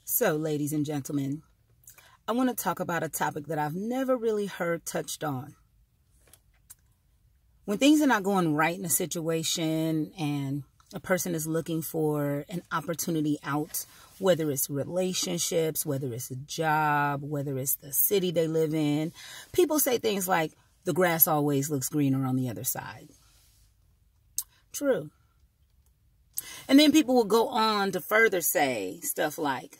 So, ladies and gentlemen, I want to talk about a topic that I've never really heard touched on. When things are not going right in a situation and a person is looking for an opportunity out, whether it's relationships, whether it's a job, whether it's the city they live in, people say things like, the grass always looks greener on the other side. True. And then people will go on to further say stuff like,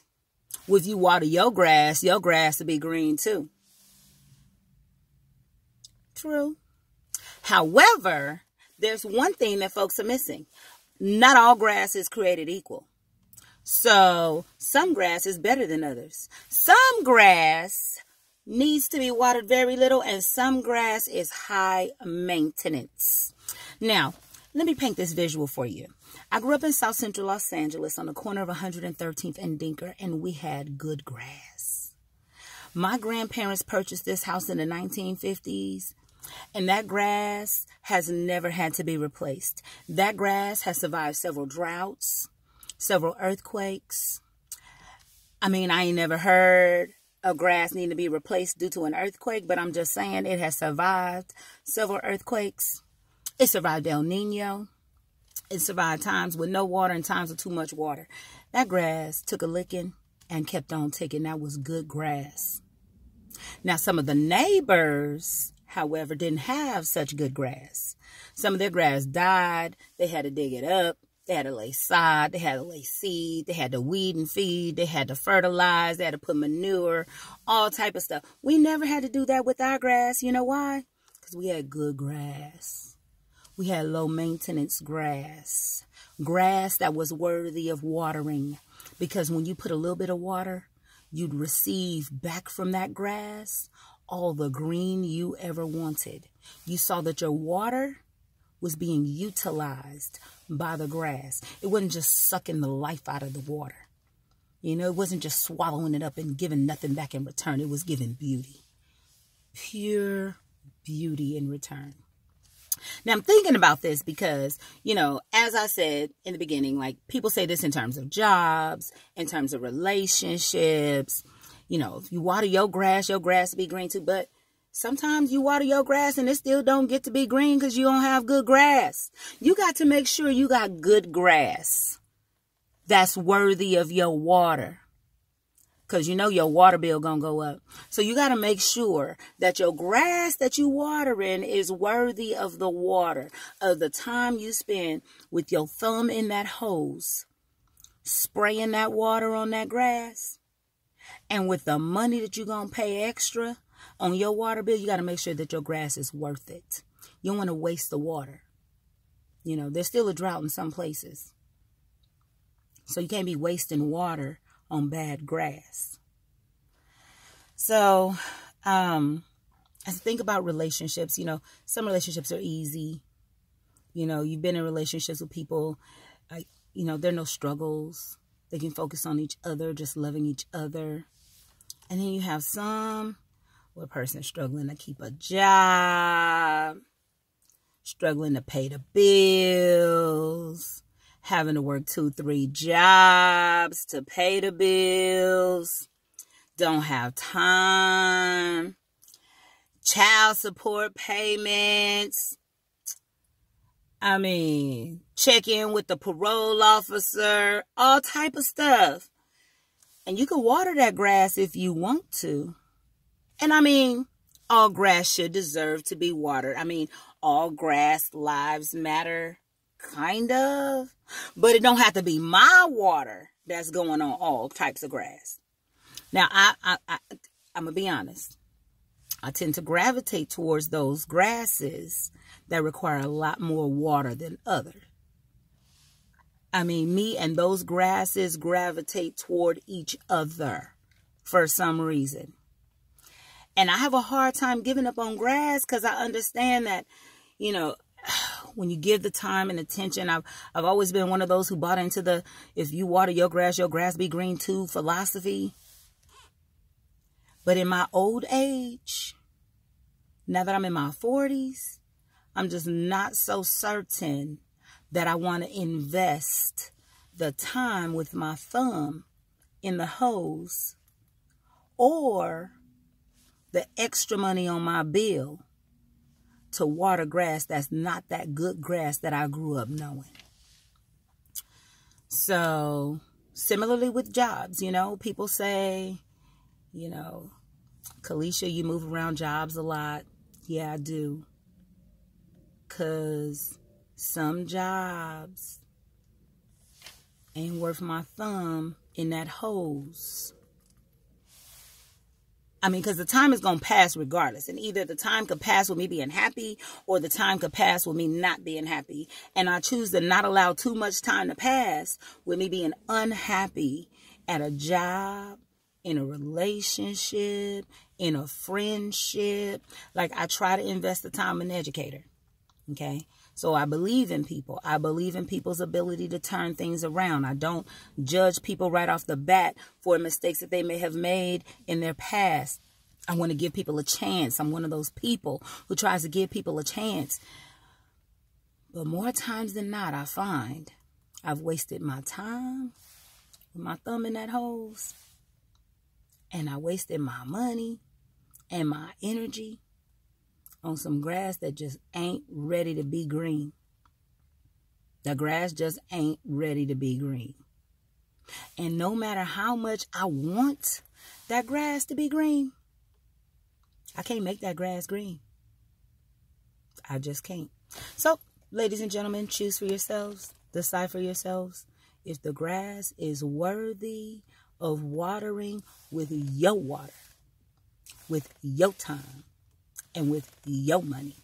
well, if you water your grass will be green too. True. However, there's one thing that folks are missing. Not all grass is created equal. So some grass is better than others. Some grass needs to be watered very little, and some grass is high maintenance. Now, let me paint this visual for you. I grew up in South Central Los Angeles on the corner of 113th and Dinker, and we had good grass. My grandparents purchased this house in the 1950s, and that grass has never had to be replaced. That grass has survived several droughts, several earthquakes. I mean, I ain't never heard of grass needing to be replaced due to an earthquake, but I'm just saying it has survived several earthquakes. It survived El Nino. It survived times with no water and times with too much water. That grass took a licking and kept on ticking. That was good grass. Now, some of the neighbors, however, didn't have such good grass. Some of their grass died. They had to dig it up. They had to lay sod. They had to lay seed. They had to weed and feed. They had to fertilize. They had to put manure, all type of stuff. We never had to do that with our grass. You know why? Because we had good grass. We had low maintenance grass. Grass that was worthy of watering. Because when you put a little bit of water, you'd receive back from that grass all the green you ever wanted. You saw that your water was being utilized by the grass. It wasn't just sucking the life out of the water. You know, it wasn't just swallowing it up and giving nothing back in return. It was giving beauty. Pure beauty in return. Now, I'm thinking about this because, you know, as I said in the beginning, like people say this in terms of jobs, in terms of relationships. You know, if you water your grass will be green too. But sometimes you water your grass and it still don't get to be green because you don't have good grass. You got to make sure you got good grass that's worthy of your water. Because you know your water bill gonna go up. So you got to make sure that your grass that you watering is worthy of the water, of the time you spend with your thumb in that hose, spraying that water on that grass. And with the money that you're going to pay extra on your water bill, you got to make sure that your grass is worth it. You don't want to waste the water. You know, there's still a drought in some places. So you can't be wasting water on bad grass. So, as I think about relationships, you know, some relationships are easy. You know, you've been in relationships with people, you know, there are no struggles. They can focus on each other, just loving each other. And then you have some where a person is struggling to keep a job, struggling to pay the bills, having to work 2-3 jobs to pay the bills, don't have time, child support payments. I mean, check in with the parole officer, all type of stuff. And you can water that grass if you want to. And I mean, all grass should deserve to be watered. I mean, all grass lives matter, kind of. But it don't have to be my water that's going on all types of grass. Now, I'm going to be honest. I tend to gravitate towards those grasses that require a lot more water than others. I mean, me and those grasses gravitate toward each other for some reason. And I have a hard time giving up on grass because I understand that, you know, when you give the time and attention, I've always been one of those who bought into the, if you water your grass be green too philosophy. But in my old age, now that I'm in my 40s, I'm just not so certain that I want to invest the time with my thumb in the hose or the extra money on my bill to water grass that's not that good grass that I grew up knowing. So similarly with jobs, people say, Kalisha, you move around jobs a lot. Yeah, I do. 'Cause some jobs ain't worth my thumb in that hose. Because the time is going to pass regardless. And either the time could pass with me being happy or the time could pass with me not being happy. And I choose to not allow too much time to pass with me being unhappy at a job, in a relationship, in a friendship. Like, I try to invest the time in an educator. Okay? So I believe in people. I believe in people's ability to turn things around. I don't judge people right off the bat for mistakes that they may have made in their past. I want to give people a chance. I'm one of those people who tries to give people a chance. But more times than not, I find I've wasted my time with my thumb in that hose. And I wasted my money and my energy on some grass that just ain't ready to be green. The grass just ain't ready to be green. And no matter how much I want that grass to be green, I can't make that grass green. I just can't. So, ladies and gentlemen, choose for yourselves. Decide for yourselves if the grass is worthy of watering with your water, with your time, and with your money.